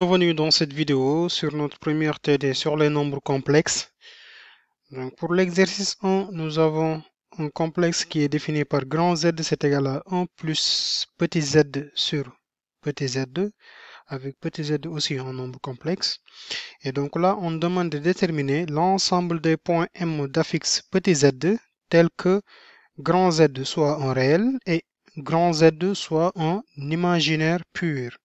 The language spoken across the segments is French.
Bienvenue dans cette vidéo sur notre première TD sur les nombres complexes. Donc pour l'exercice 1, nous avons un complexe qui est défini par grand Z, c'est égal à 1 plus petit z sur petit z2, avec petit z aussi un nombre complexe. Et donc là, on demande de déterminer l'ensemble des points M d'affixe petit z2, tel que grand Z soit un réel et grand Z2 soit un imaginaire pur.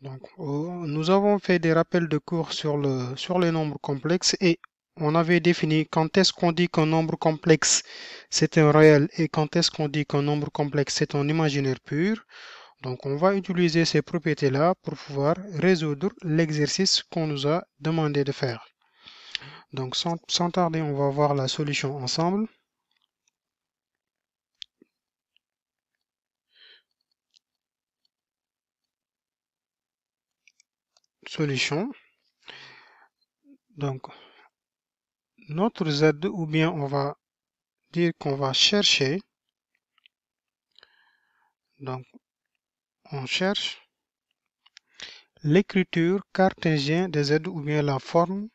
Donc, nous avons fait des rappels de cours sur les nombres complexes et on avait défini quand est-ce qu'on dit qu'un nombre complexe c'est un réel et quand est-ce qu'on dit qu'un nombre complexe c'est un imaginaire pur. Donc, on va utiliser ces propriétés-là pour pouvoir résoudre l'exercice qu'on nous a demandé de faire. Donc, sans tarder, on va voir la solution ensemble. Solution. Donc, notre Z, ou bien on va dire qu'on va chercher. Donc, on cherche l'écriture cartésienne des Z ou bien la forme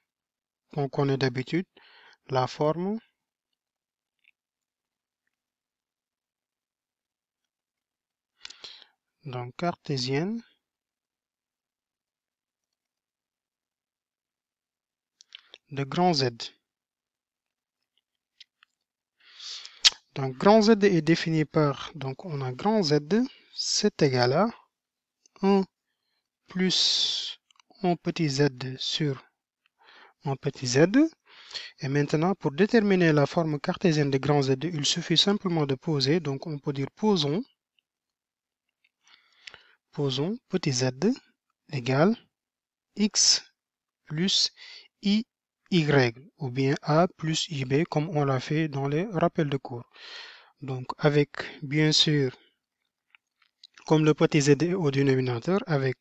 qu'on connaît d'habitude, la forme donc cartésienne de grand Z. Donc grand Z est défini par, donc on a grand Z, c'est égal à 1 plus un petit z sur un petit z. Et maintenant, pour déterminer la forme cartésienne de grand Z, il suffit simplement de poser. Donc on peut dire posons petit z égale x plus i y ou bien a plus ib comme on l'a fait dans les rappels de cours. Donc avec bien sûr comme le petit z est au dénominateur avec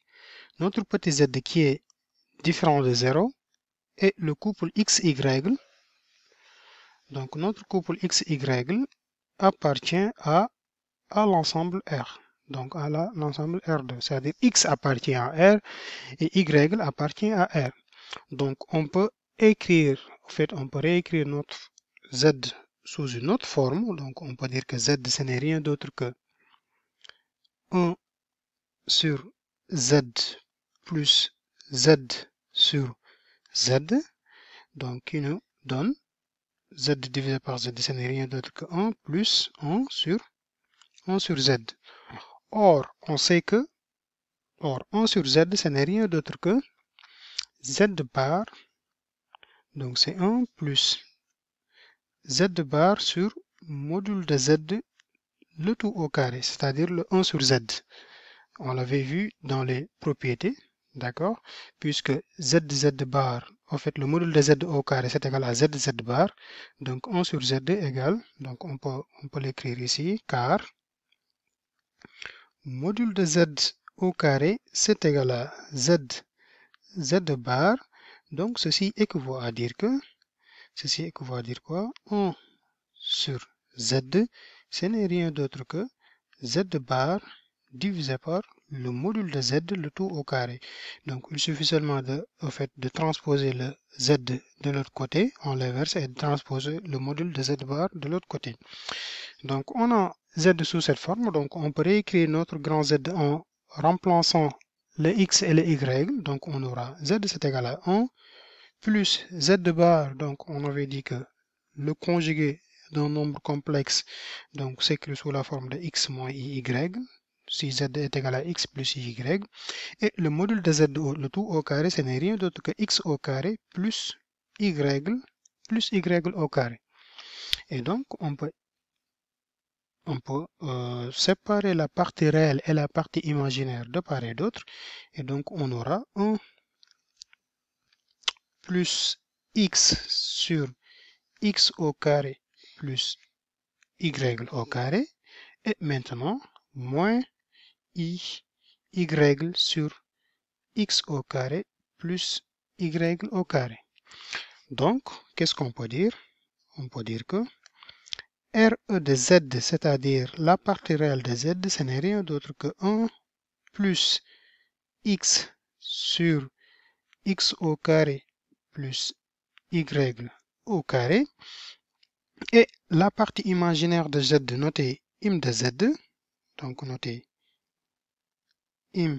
notre petit z qui est différent de 0 et le couple xy. Donc notre couple xy appartient à l'ensemble R. Donc à l'ensemble R2, c'est-à-dire x appartient à R et y appartient à R. Donc on peut écrire, en fait on peut réécrire notre z sous une autre forme. Donc on peut dire que z ce n'est rien d'autre que 1 sur z plus z sur z. Donc qui nous donne z divisé par z, ce n'est rien d'autre que 1 plus 1 sur z. Or, on sait que 1 sur z, ce n'est rien d'autre que z bar. Donc c'est 1 plus z bar sur module de z, le tout au carré, c'est-à-dire le 1 sur z. On l'avait vu dans les propriétés, d'accord? Puisque z bar, en fait, le module de z au carré, c'est égal à z bar. Donc 1 sur z égale, donc on peut l'écrire ici, car module de z au carré, c'est égal à z bar. Donc ceci équivaut à dire que, quoi? 1 sur z, ce n'est rien d'autre que z bar divisé par le module de z, le tout au carré. Donc il suffit seulement de transposer le z de l'autre côté en l'inverse et de transposer le module de z bar de l'autre côté. Donc on a z sous cette forme, donc on peut réécrire notre grand Z en remplaçant le x et le y. Donc on aura z c'est égal à 1 plus z bar, donc on avait dit que le conjugué d'un nombre complexe donc s'écrit sous la forme de x moins iy, si z est égal à x plus iy, et le module de z, le tout au carré, ce n'est rien d'autre que x au carré plus y au carré. Et donc on peut séparer la partie réelle et la partie imaginaire de part et d'autre. Et donc, on aura 1 plus x sur x au carré plus y au carré. Et maintenant, moins y sur x au carré plus y au carré. Donc, qu'est-ce qu'on peut dire? On peut dire que RE de z, c'est-à-dire la partie réelle de z, ce n'est rien d'autre que 1 plus x sur x au carré plus y au carré. Et la partie imaginaire de z, notez im de z. Donc notez im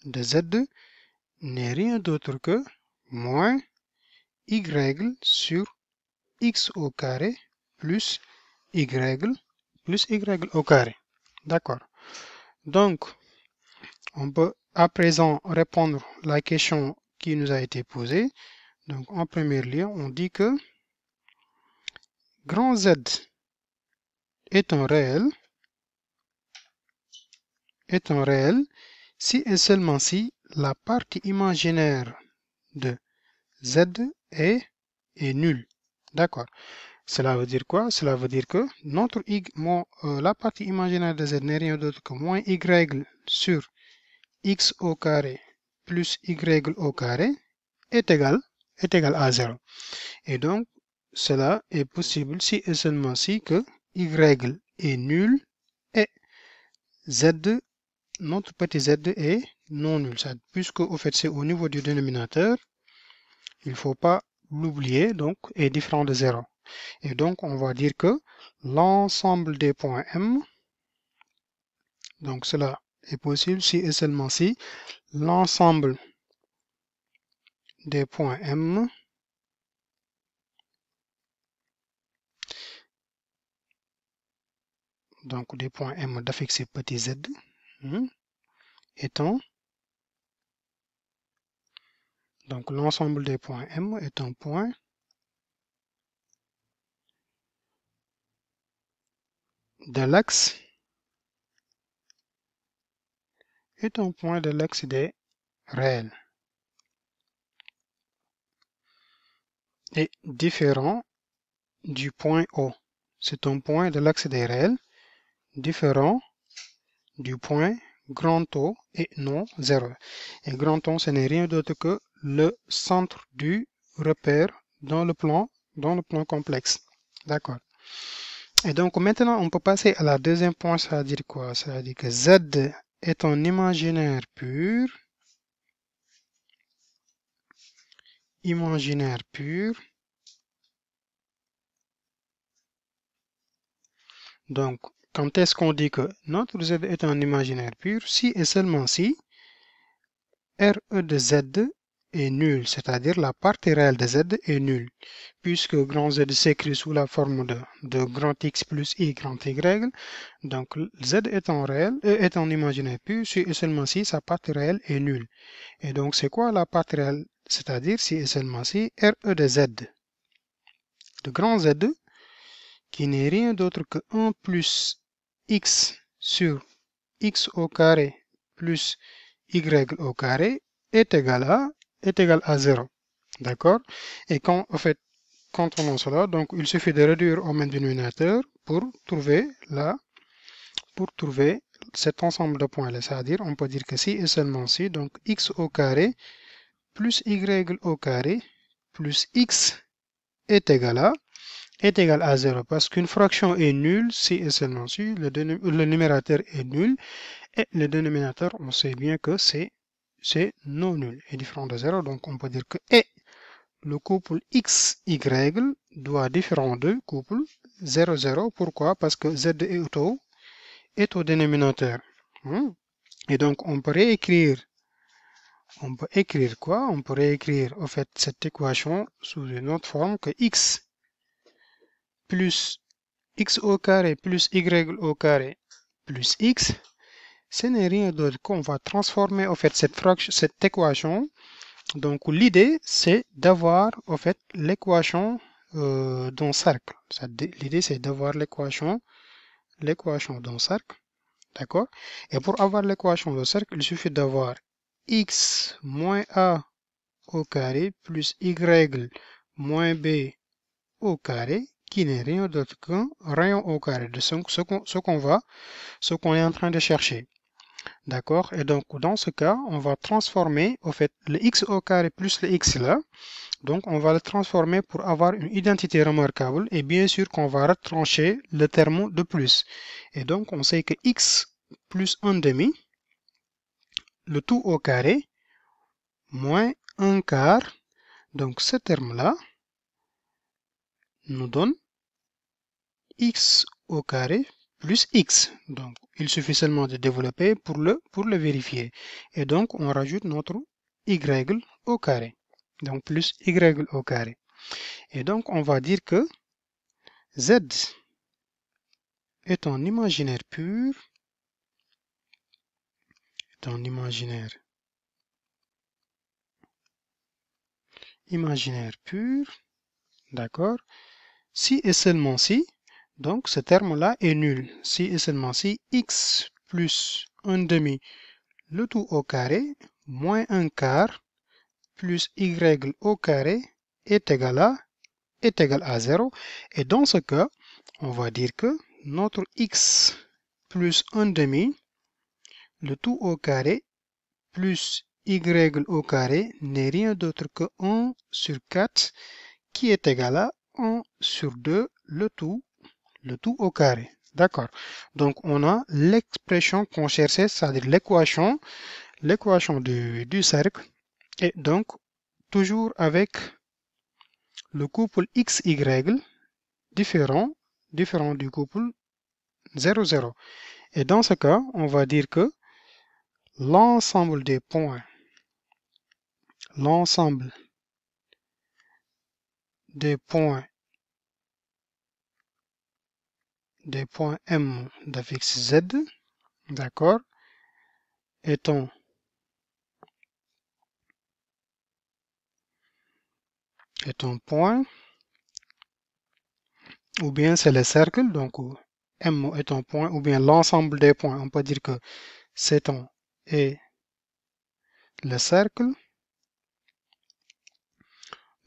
de z n'est rien d'autre que moins y sur x au carré plus y au carré. D'accord. Donc, on peut à présent répondre à la question qui nous a été posée. Donc, en premier lieu, on dit que grand Z est un réel si et seulement si la partie imaginaire de Z est nulle. D'accord. Cela veut dire quoi? Cela veut dire que la partie imaginaire de Z n'est rien d'autre que moins y sur x au carré plus y au carré est égal à 0. Et donc, cela est possible si et seulement si que y est nul et z, notre petit z est non nul. Puisque au fait c'est au niveau du dénominateur, il ne faut pas l'oublier, donc est différent de 0. Et donc on va dire que l'ensemble des points M, donc cela est possible si et seulement si l'ensemble des points M donc des points M d'affixé petit z étant donc l'ensemble des points M est un point de l'axe des réels et différent du point O. C'est un point de l'axe des réels différent du point grand O et non 0. Et grand O, ce n'est rien d'autre que le centre du repère dans le plan complexe. D'accord. Et donc maintenant, on peut passer à la deuxième point, ça veut dire quoi? Ça veut dire que Z est un imaginaire pur. Donc, quand est-ce qu'on dit que notre Z est un imaginaire pur? Si et seulement si RE de Z est nul, c'est-à-dire la partie réelle de Z est nulle, puisque grand Z s'écrit sous la forme de grand X plus I grand Y, donc Z est un imaginaire pur si et seulement si sa partie réelle est nulle. Et donc c'est quoi la partie réelle? C'est-à-dire si et seulement si RE de Z, de grand Z, qui n'est rien d'autre que 1 plus X sur X au carré plus Y au carré est égal à 0. D'accord? Et quand on a cela, donc il suffit de réduire au même dénominateur pour trouver cet ensemble de points-là. C'est-à-dire, on peut dire que si et seulement si, donc x au carré plus y au carré plus x est égal à 0. Parce qu'une fraction est nulle si et seulement si le numérateur est nul et le dénominateur, on sait bien que c'est non nul et différent de 0. Donc on peut dire que le couple XY doit différent de couple 0, 0. Pourquoi? Parce que Z est au dénominateur. Et donc on peut réécrire quoi? On peut réécrire au fait cette équation sous une autre forme que x plus x au carré plus y au carré plus x. Ce n'est rien d'autre qu'on va transformer au fait cette équation. Donc l'idée c'est d'avoir au fait l'équation d'un cercle. L'idée c'est d'avoir l'équation d'un cercle. D'accord? Et pour avoir l'équation d'un cercle, il suffit d'avoir x moins a au carré plus y moins b au carré qui n'est rien d'autre qu'un rayon au carré de ce qu'on est en train de chercher. D'accord? Et donc, dans ce cas, on va transformer, au fait, le x au carré plus le x là. Donc, on va le transformer pour avoir une identité remarquable. Et bien sûr qu'on va retrancher le terme de plus. Et donc, on sait que x plus 1 demi, le tout au carré, moins 1 quart. Donc ce terme-là nous donne x au carré plus x. Donc il suffit seulement de développer pour le vérifier. Et donc on rajoute notre y au carré. Donc plus y au carré. Et donc on va dire que z est un imaginaire pur, imaginaire pur, d'accord, si et seulement si, donc ce terme-là est nul, si et seulement si x plus 1 demi, le tout au carré, moins 1 quart, plus y au carré est égal à 0. Et dans ce cas, on va dire que notre x plus 1 demi, le tout au carré, plus y au carré n'est rien d'autre que 1 sur 4 qui est égal à 1 sur 2 le tout au carré. D'accord. Donc on a l'expression qu'on cherchait, c'est-à-dire l'équation du cercle. Et donc toujours avec le couple xy différent du couple 0, 0. Et dans ce cas, on va dire que l'ensemble des points M d'affixe Z, d'accord, est un point, ou bien c'est le cercle, donc M est un point, ou bien l'ensemble des points, on peut dire que c'est un et le cercle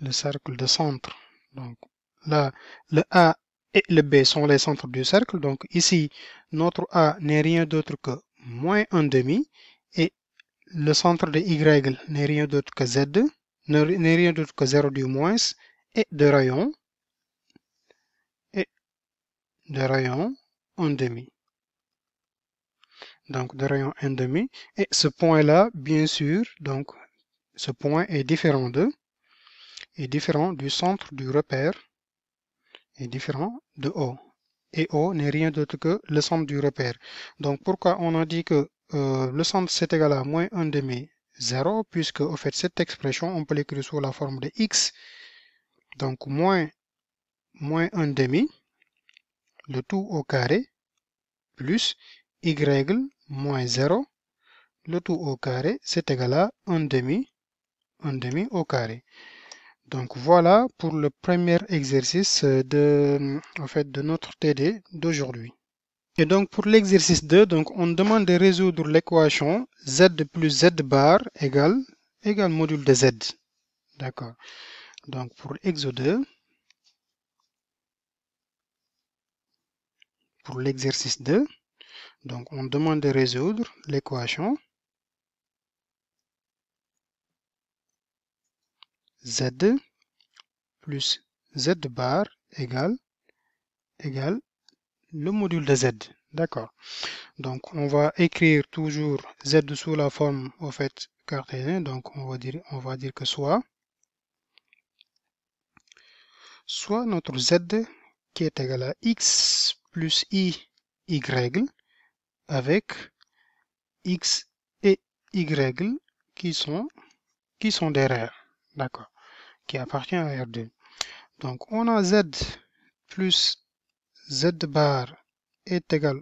de centre. Donc là, le A et le B sont les centres du cercle. Donc ici, notre A n'est rien d'autre que moins 1 demi et le centre de Y n'est rien d'autre que Z, n'est rien d'autre que 0 du moins et de rayon 1 demi. Donc de rayon 1 demi. Et ce point-là, bien sûr, donc ce point est différent du centre du repère, est différent de O. Et O n'est rien d'autre que le centre du repère. Donc pourquoi on a dit que le centre c'est égal à moins 1 demi 0, puisque au fait cette expression on peut l'écrire sous la forme de x, donc moins 1 demi, le tout au carré, plus y moins 0, le tout au carré, c'est égal à 1 demi au carré. Donc voilà pour le premier exercice de notre TD d'aujourd'hui. Et donc pour l'exercice 2, donc on demande de résoudre l'équation z plus z bar égale module de z. D'accord. Donc pour l'exo 2, pour l'exercice 2, donc on demande de résoudre l'équation z plus z bar égale le module de z. D'accord. Donc on va écrire toujours z sous la forme au fait cartésienne. Donc on va dire que soit notre z qui est égal à x plus y avec x et y qui sont des R. D'accord. Qui appartient à R2. Donc on a z plus z bar est égal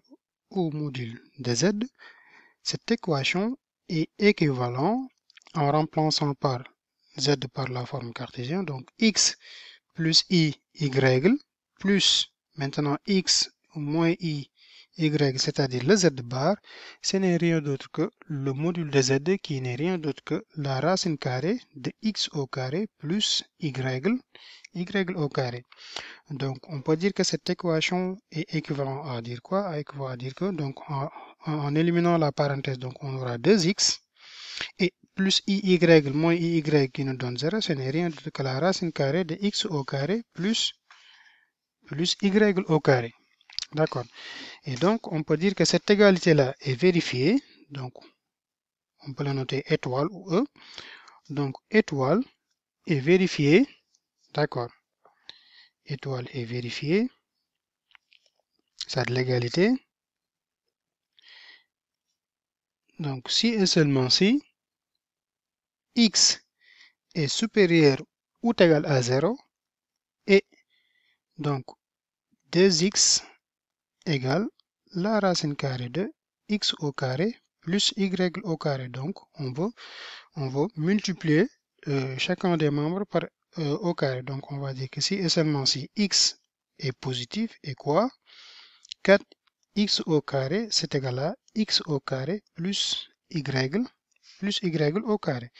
au module de z. Cette équation est équivalente en remplaçant par z par la forme cartésienne. Donc x plus y plus maintenant x moins y, c'est-à-dire le z bar, ce n'est rien d'autre que le module de z qui n'est rien d'autre que la racine carrée de x au carré plus y au carré. Donc on peut dire que cette équation est équivalente à dire quoi? À dire que donc en éliminant la parenthèse, donc on aura 2x et plus y moins y qui nous donne 0, ce n'est rien d'autre que la racine carrée de x au carré plus y au carré. D'accord. Et donc, on peut dire que cette égalité-là est vérifiée. Donc, on peut la noter étoile ou E. Donc, étoile et vérifier. D'accord. Étoile et vérifier. Ça a de l'égalité. Donc, si et seulement si x est supérieur ou égal à 0 et donc 2x égale la racine carrée de x au carré plus y au carré. Donc, on veut multiplier chacun des membres par au carré. Donc, on va dire que si et seulement si x est positif et quoi? 4x au carré, c'est égal à x au carré plus y au carré.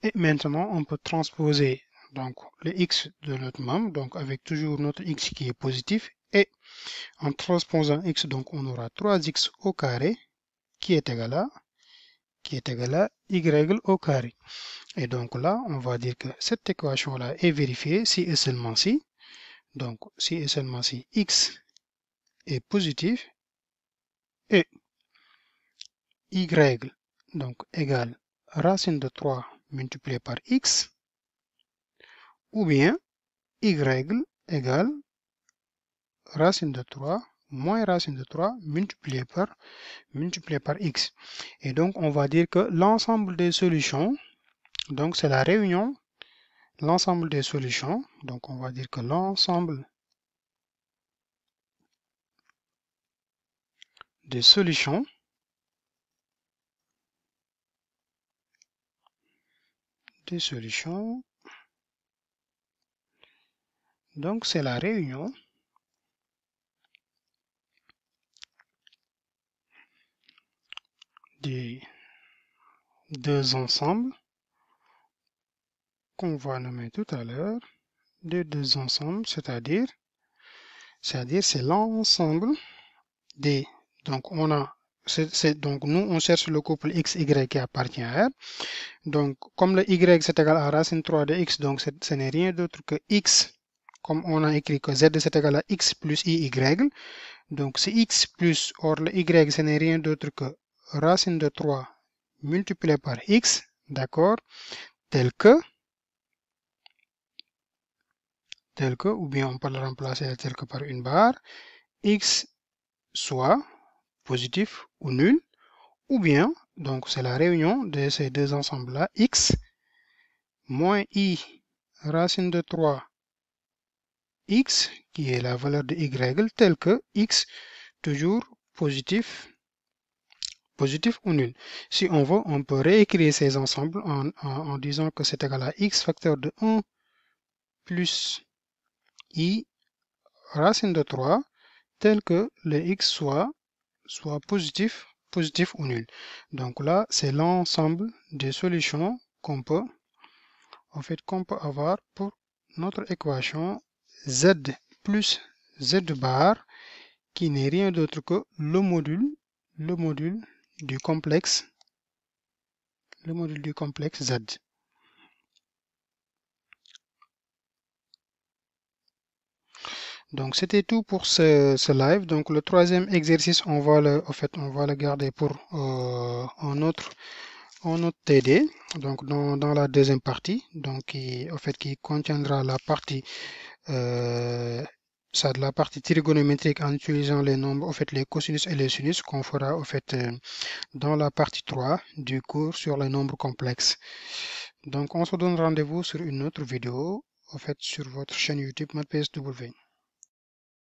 Et maintenant, on peut transposer donc le x de notre membre, donc avec toujours notre x qui est positif. Et en transposant x, donc on aura 3x au carré qui est égal à y au carré. Et donc là, on va dire que cette équation-là est vérifiée si et seulement si. Donc, si et seulement si x est positif et y donc égale racine de 3 multiplié par x, ou bien y égale racine de 3 moins racine de 3 multiplié par x. Et donc, on va dire que l'ensemble des solutions, donc c'est la réunion, l'ensemble des solutions, donc on va dire que l'ensemble des solutions donc c'est la réunion des deux ensembles qu'on va nommer tout à l'heure, des deux ensembles, c'est-à-dire c'est l'ensemble des, donc on a, donc nous on cherche le couple x, y qui appartient à R. Donc comme le y c'est égal à racine 3 de x, donc ce n'est rien d'autre que x, comme on a écrit que z c'est égal à x plus iy. Donc c'est x plus, or le y ce n'est rien d'autre que racine de 3 multiplié par x, d'accord, tel que, ou bien on peut le remplacer tel que par une barre, x soit positif ou nul, ou bien, donc c'est la réunion de ces deux ensembles-là, x moins i racine de 3 x, qui est la valeur de y, tel que x toujours positif ou nul. Si on veut, on peut réécrire ces ensembles en disant que c'est égal à x facteur de 1 plus i racine de 3 tel que le x soit positif ou nul. Donc là, c'est l'ensemble des solutions qu'on peut avoir pour notre équation z plus z bar qui n'est rien d'autre que le module du complexe z. Donc c'était tout pour ce live. Donc le troisième exercice, on va le garder pour un autre TD, donc dans la deuxième partie, donc qui contiendra la partie de la partie trigonométrique en utilisant les nombres, les cosinus et les sinus qu'on fera dans la partie 3 du cours sur les nombres complexes. Donc on se donne rendez-vous sur une autre vidéo sur votre chaîne YouTube MathPSW.